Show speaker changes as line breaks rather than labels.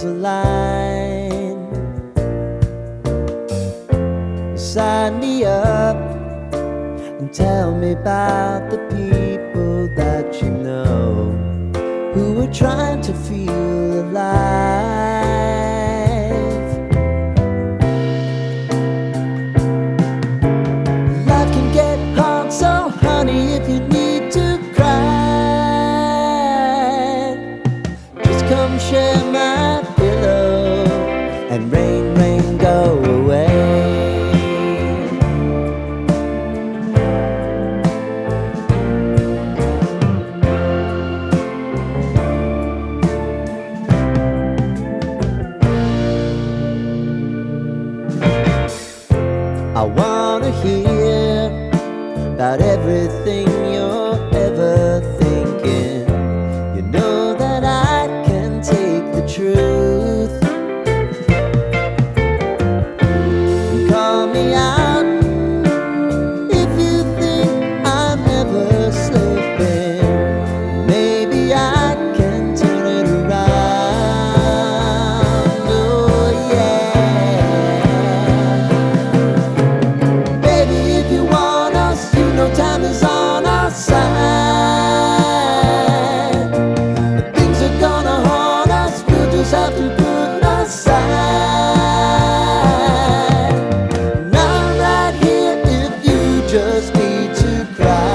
a line. Sign me up and tell me about the people that you know who are trying to feel alive. Life can get hard, so honey, if you need to cry, just come share my pillow and rain, rain, go away. I wanna hear about everything you're ever thinking. You know that I can take the truth. Call me out if you think I'm ever slipping. Maybe I can turn it around. Oh yeah. Baby, if you want us, you know time is on our side. But things are gonna haunt us, we'll just have to put aside. And I'm right here if you just need to cry.